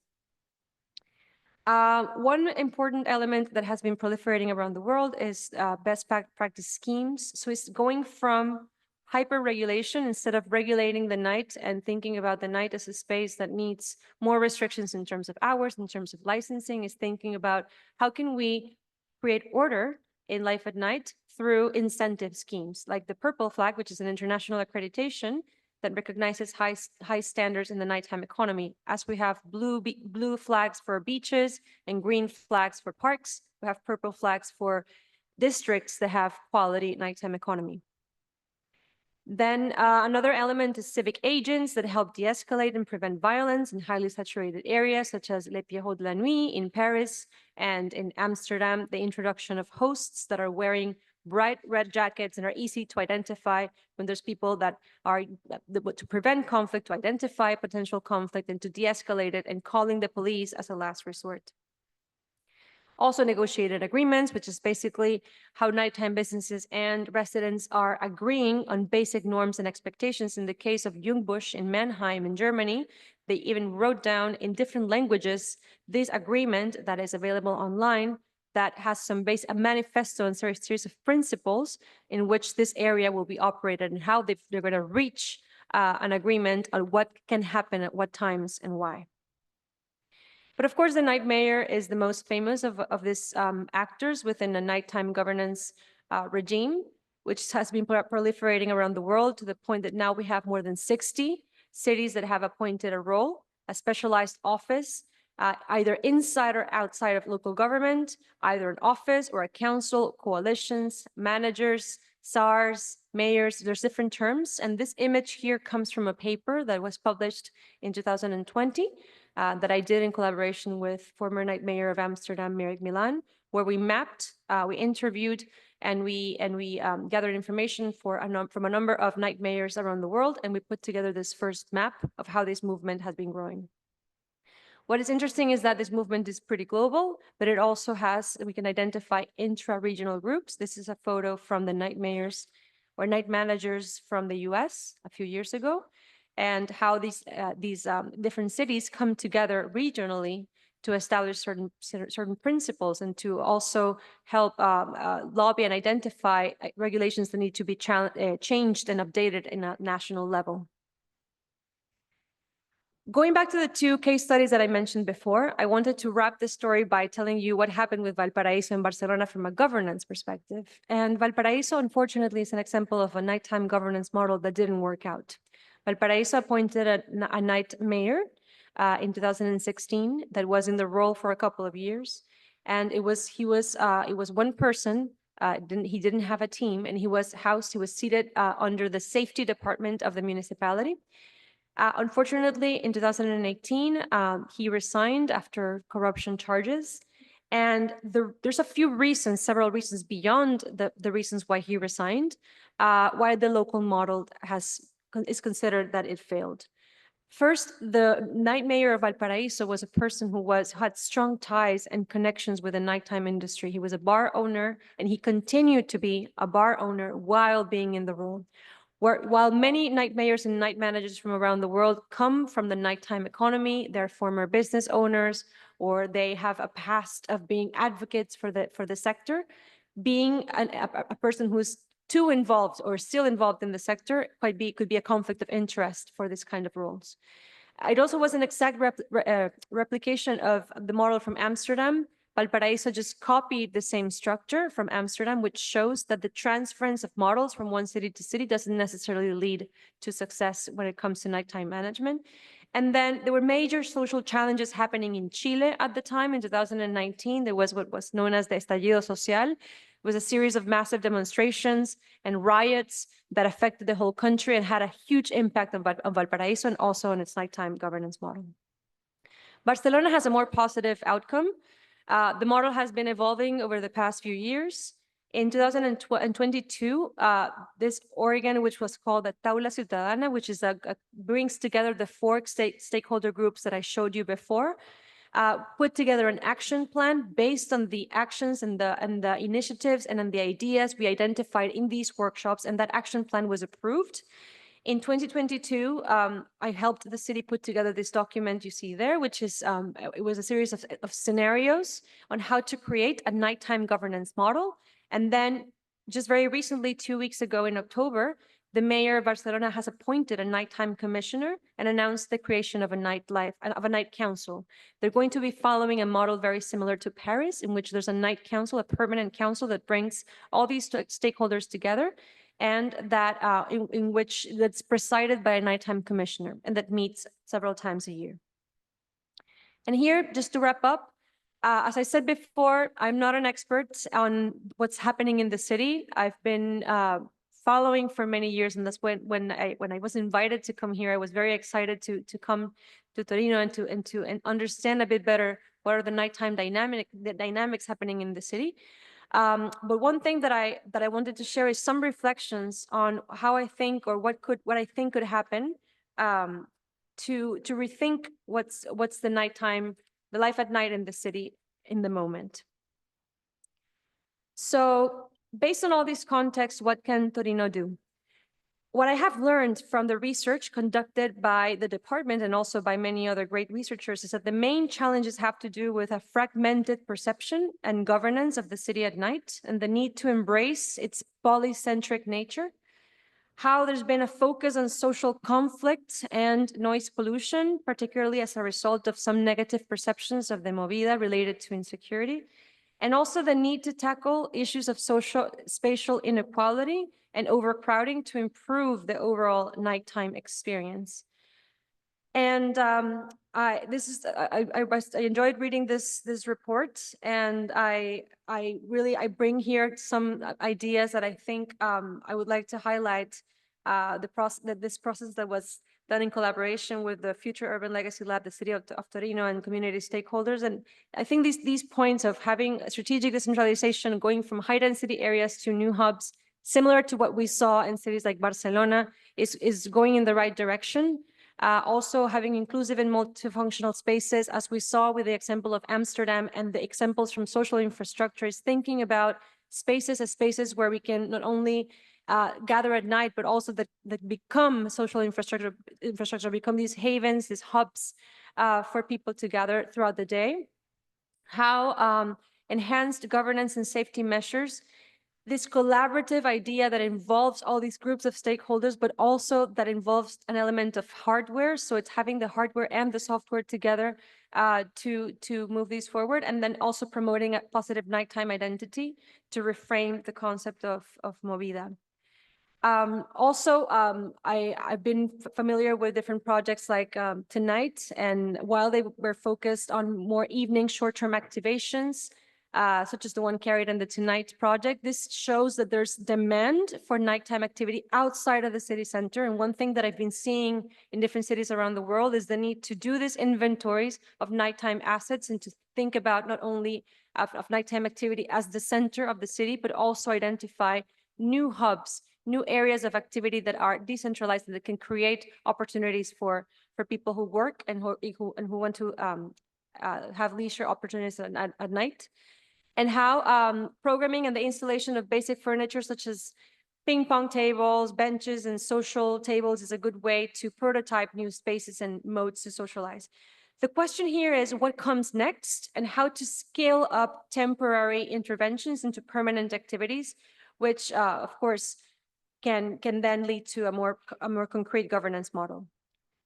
One important element that has been proliferating around the world is best practice schemes. So it's going from hyper-regulation instead of regulating the night and thinking about the night as a space that needs more restrictions in terms of hours, in terms of licensing, is thinking about how can we create order in life at night through incentive schemes, like the Purple Flag, which is an international accreditation that recognizes high standards in the nighttime economy. As we have blue flags for beaches and green flags for parks, we have purple flags for districts that have quality nighttime economy. Then another element is civic agents that help de-escalate and prevent violence in highly saturated areas, such as Les Pierrots de la Nuit in Paris, and in Amsterdam, the introduction of hosts that are wearing bright red jackets and are easy to identify when there's people that are to prevent conflict, to identify potential conflict, and to de-escalate it, and calling the police as a last resort. Also negotiated agreements, which is basically how nighttime businesses and residents are agreeing on basic norms and expectations. In the case of Jungbusch in Mannheim in Germany, they even wrote down in different languages this agreement that is available online that has a manifesto and series of principles in which this area will be operated and how they're going to reach an agreement on what can happen at what times and why. But of course, the night mayor is the most famous of these actors within a nighttime governance regime, which has been proliferating around the world to the point that now we have more than 60 cities that have appointed a role, a specialized office, either inside or outside of local government, either an office or a council, coalitions, managers, SARs, mayors. There's different terms. And this image here comes from a paper that was published in 2020. That I did in collaboration with former night mayor of Amsterdam, Merrick Milan, where we mapped, we interviewed, and we gathered information from a number of night mayors around the world, and we put together this first map of how this movement has been growing. What is interesting is that this movement is pretty global, but it also we can identify intra-regional groups. This is a photo from the night mayors or night managers from the US a few years ago, and how these different cities come together regionally to establish certain principles and to also help lobby and identify regulations that need to be changed and updated in a national level. Going back to the two case studies that I mentioned before, I wanted to wrap this story by telling you what happened with Valparaíso and Barcelona from a governance perspective. And Valparaíso, unfortunately, is an example of a nighttime governance model that didn't work out. Valparaíso appointed a night mayor in 2016 that was in the role for a couple of years, and it was one person. He didn't have a team, and he was seated under the safety department of the municipality. Unfortunately, in 2018, he resigned after corruption charges. And there's a few reasons, several reasons beyond the reasons why he resigned, why the local model is considered that it failed. First, the night mayor of Valparaiso was a person who had strong ties and connections with the nighttime industry. He was a bar owner, and he continued to be a bar owner while being in the role. While many night mayors and night managers from around the world come from the nighttime economy, they're former business owners, or they have a past of being advocates for the sector, being a person who's too involved or still involved in the sector could be a conflict of interest for this kind of roles. It also was an exact replication of the model from Amsterdam. Valparaiso just copied the same structure from Amsterdam, which shows that the transference of models from one city to city doesn't necessarily lead to success when it comes to nighttime management. And then there were major social challenges happening in Chile at the time. In 2019, there was what was known as the estallido social. It was a series of massive demonstrations and riots that affected the whole country and had a huge impact on Valparaiso and also on its nighttime governance model. Barcelona has a more positive outcome. The model has been evolving over the past few years. In 2022, this organ, which was called the Taula Ciudadana, which is brings together the four stakeholder groups that I showed you before, put together an action plan based on the actions and the initiatives and on the ideas we identified in these workshops, and that action plan was approved. In 2022, I helped the city put together this document you see there, which is, it was a series of scenarios on how to create a nighttime governance model. And then just very recently, 2 weeks ago in October, the mayor of Barcelona has appointed a nighttime commissioner and announced the creation of a night council. They're going to be following a model very similar to Paris, in which there's a night council, a permanent council that brings all these stakeholders together, and that in which that's presided by a nighttime commissioner, and that meets several times a year. And here, just to wrap up, as I said before, I'm not an expert on what's happening in the city. I've been following for many years, and that's when I was invited to come here, I was very excited to come to Torino and understand a bit better what are the nighttime dynamics happening in the city. But one thing that I wanted to share is some reflections on how I think, or what I think could happen to rethink what's the nighttime, the life at night in the city in the moment. So based on all these contexts, what can Torino do? What I have learned from the research conducted by the department and also by many other great researchers is that the main challenges have to do with a fragmented perception and governance of the city at night, and the need to embrace its polycentric nature, how there's been a focus on social conflict and noise pollution, particularly as a result of some negative perceptions of the movida related to insecurity, and also the need to tackle issues of spatial inequality and overcrowding to improve the overall nighttime experience. And I enjoyed reading this report, and I bring here some ideas that I think I would like to highlight. This process that was done in collaboration with the Future Urban Legacy Lab, the City of Torino, and community stakeholders. And I think these points of having a strategic decentralization, going from high density areas to new hubs, similar to what we saw in cities like Barcelona, is going in the right direction. Also having inclusive and multifunctional spaces, as we saw with the example of Amsterdam and the examples from social infrastructure, is thinking about spaces as spaces where we can not only gather at night, but also that become social infrastructure, become these havens, these hubs for people to gather throughout the day. How enhanced governance and safety measures, this collaborative idea that involves all these groups of stakeholders, but also that involves an element of hardware. So it's having the hardware and the software together to move these forward, and then also promoting a positive nighttime identity to reframe the concept of movida. I've been familiar with different projects like Tonight, and while they were focused on more evening short-term activations, such as the one carried in the Tonight project. This shows that there's demand for nighttime activity outside of the city center. And one thing that I've been seeing in different cities around the world is the need to do these inventories of nighttime assets and to think about not only of nighttime activity as the center of the city, but also identify new hubs, new areas of activity that are decentralized and that can create opportunities for people who work and who want to have leisure opportunities at night. And how programming and the installation of basic furniture such as ping pong tables, benches, and social tables is a good way to prototype new spaces and modes to socialize. The question here is what comes next and how to scale up temporary interventions into permanent activities, which of course can then lead to a more concrete governance model.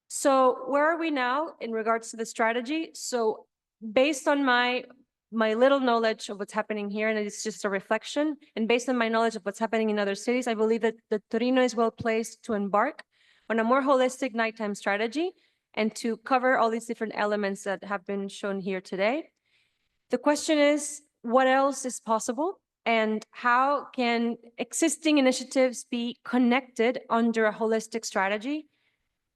So where are we now in regards to the strategy? So based on my little knowledge of what's happening here, and it's just a reflection, and based on my knowledge of what's happening in other cities, I believe that Torino is well placed to embark on a more holistic nighttime strategy and to cover all these different elements that have been shown here today. The question is, what else is possible? And how can existing initiatives be connected under a holistic strategy?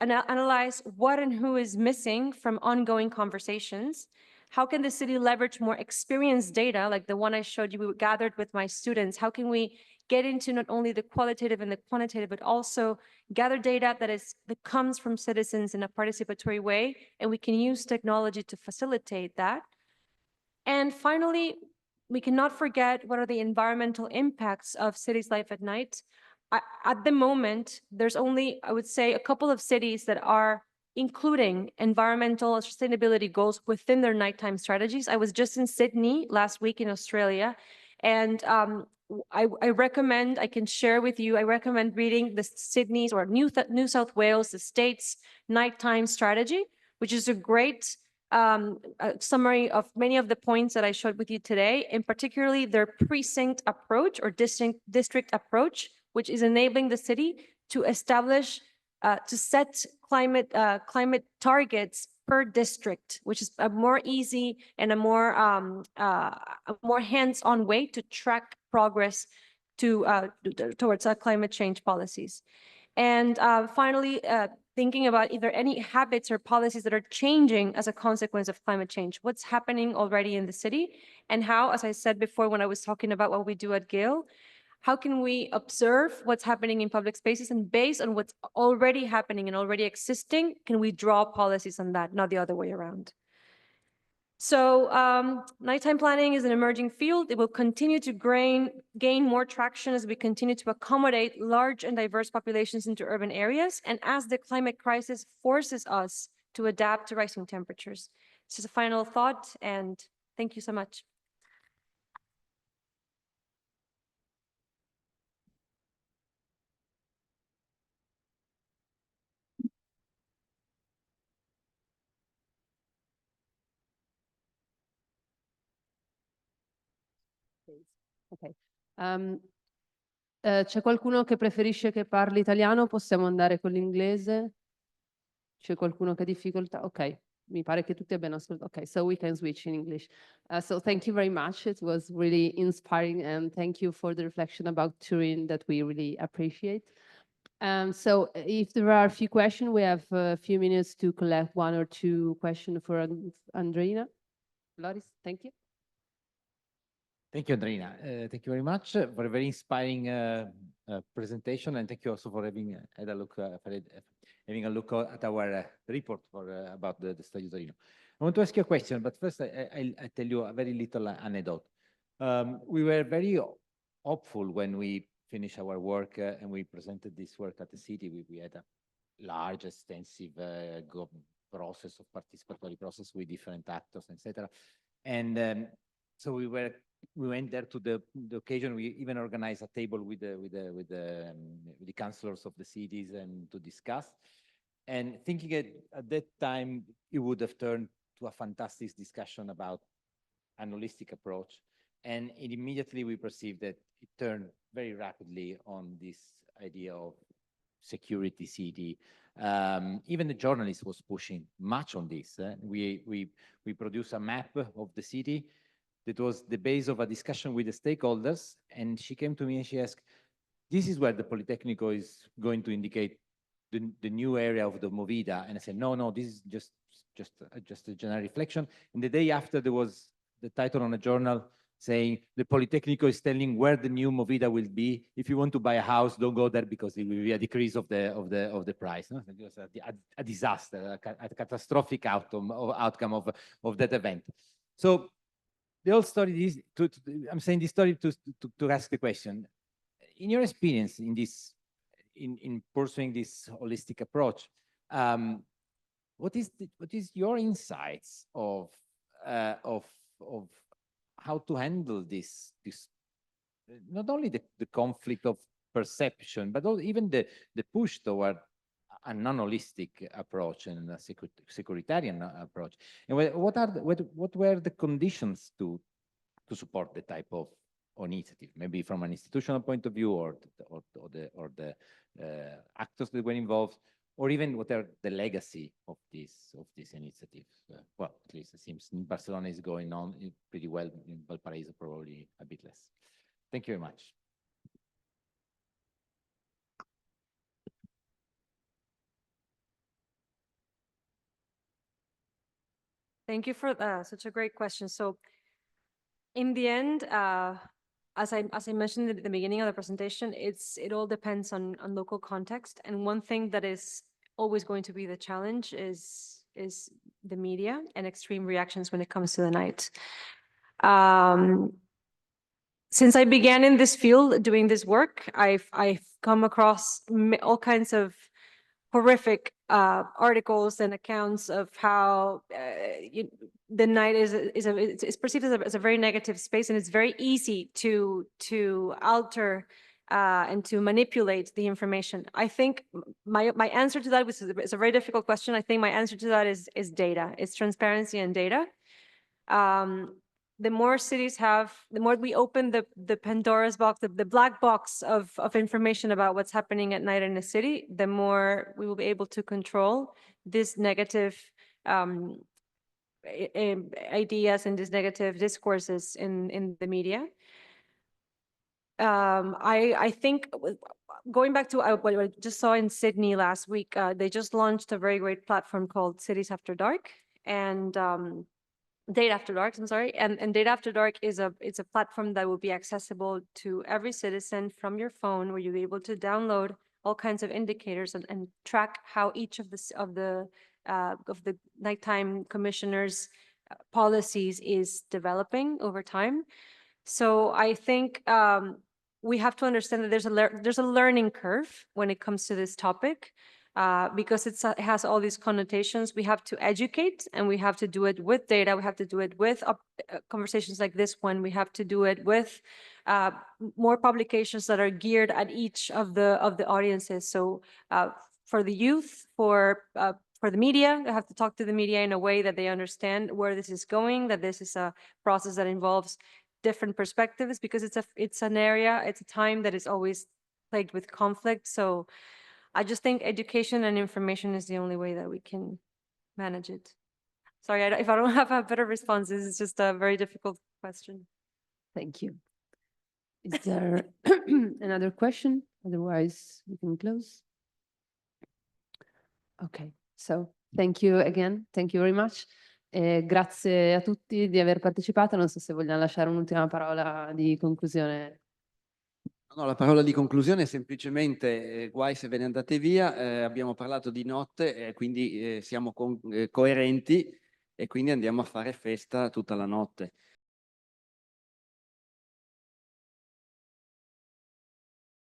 And analyze what and who is missing from ongoing conversations. How can the city leverage more experience data, like the one I showed you we gathered with my students? How can we get into not only the qualitative and the quantitative, but also gather data that comes from citizens in a participatory way, and we can use technology to facilitate that. And finally, we cannot forget what are the environmental impacts of cities' life at night. At the moment, there's only, I would say, a couple of cities that are including environmental and sustainability goals within their nighttime strategies. I was just in Sydney last week in Australia, and I recommend, I can share with you, I recommend reading the Sydney's or New South Wales, the state's nighttime strategy, which is a great a summary of many of the points that I showed with you today, and particularly their precinct approach or district approach, which is enabling the city to establish, to set climate targets per district, which is a more easy and a more hands-on way to track progress towards climate change policies. And finally, thinking about either any habits or policies that are changing as a consequence of climate change. What's happening already in the city, and how, as I said before when I was talking about what we do at Gale, how can we observe what's happening in public spaces, and based on what's already happening and already existing, can we draw policies on that, not the other way around? So nighttime planning is an emerging field. It will continue to gain more traction as we continue to accommodate large and diverse populations into urban areas, and as the climate crisis forces us to adapt to rising temperatures. This is a final thought, and thank you so much. Ok. C'è qualcuno che preferisce che parli italiano? Possiamo andare con l'inglese? C'è qualcuno che ha difficoltà? Ok, mi pare che tutti abbiano ascoltato. Ok, so we can switch in English. So thank you very much. It was really inspiring, and thank you for the reflection about Turin that we really appreciate. So if there are a few questions, we have a few minutes to collect one or two questions for Andreina. Loris, thank you. Thank you, Andreina. Thank you very much for a very inspiring presentation, and thank you also for having had a look having a look at our report about the study of Torino. I want to ask you a question, but first I'll tell you a very little anecdote. We were very hopeful when we finished our work and we presented this work at the city. We had a large, extensive process of participatory process with different actors, etc. And so we went there to the occasion. We even organized a table with the councillors of the cities and to discuss. And thinking at that time, it would have turned to a fantastic discussion about an holistic approach. And immediately we perceived that it turned very rapidly on this idea of security city. Even the journalist was pushing much on this. We produced a map of the city that was the base of a discussion with the stakeholders. And she came to me and she asked, this is where the Politecnico is going to indicate the new area of the Movida. And I said, no, this is just a general reflection. And the day after, there was the title on a journal saying the Politecnico is telling where the new Movida will be. If you want to buy a house, don't go there because it will be a decrease of the price. No? It was a disaster, a catastrophic outcome of that event. So the whole story is I'm saying this story to ask the question. In your experience in this, in pursuing this holistic approach, what is your insights of how to handle this not only the conflict of perception, but also even the push toward a non-holistic approach and a securitarian approach? And what were the conditions to support the type of initiative, maybe from an institutional point of view, or the actors that were involved, or even what are the legacy of this initiative? Well, at least it seems in Barcelona is going on pretty well. In Valparaiso, probably a bit less. Thank you very much. Thank you for such a great question. So in the end, as I mentioned at the beginning of the presentation, it all depends on local context. And one thing that is always going to be the challenge is the media and extreme reactions when it comes to the night. Since I began in this field doing this work, I've come across all kinds of horrific articles and accounts of how the night is perceived as a very negative space, and it's very easy to alter and to manipulate the information. I think my answer to that is a very difficult question. I think my answer to that is data. It's transparency and data. The more cities have, the more we open the Pandora's box, the black box of information about what's happening at night in a city, the more we will be able to control these negative ideas and these negative discourses in the media. I think going back to what I just saw in Sydney last week, they just launched a very great platform called Cities After Dark, and Data After Dark, I'm sorry, and Data After Dark is it's a platform that will be accessible to every citizen from your phone, where you'll be able to download all kinds of indicators and track how each of the nighttime commissioners' policies is developing over time. So I think we have to understand that there's a learning curve when it comes to this topic. Because it has all these connotations. We have to educate, and we have to do it with data. We have to do it with conversations like this one. We have to do it with more publications that are geared at each of the audiences. So for the youth, for the media, we have to talk to the media in a way that they understand where this is going, that this is a process that involves different perspectives, because it's an area, it's a time that is always plagued with conflict. So I just think education and information is the only way that we can manage it. Sorry, if I don't have a better response, this is just a very difficult question. Thank you. Is there another question? Otherwise, we can close. Okay, so thank you again. Thank you very much. Grazie a tutti di aver partecipato. Non so se vogliamo lasciare un'ultima parola di conclusione. No, la parola di conclusione è semplicemente guai se ve ne andate via. Abbiamo parlato di notte, quindi siamo coerenti, e quindi andiamo a fare festa tutta la notte.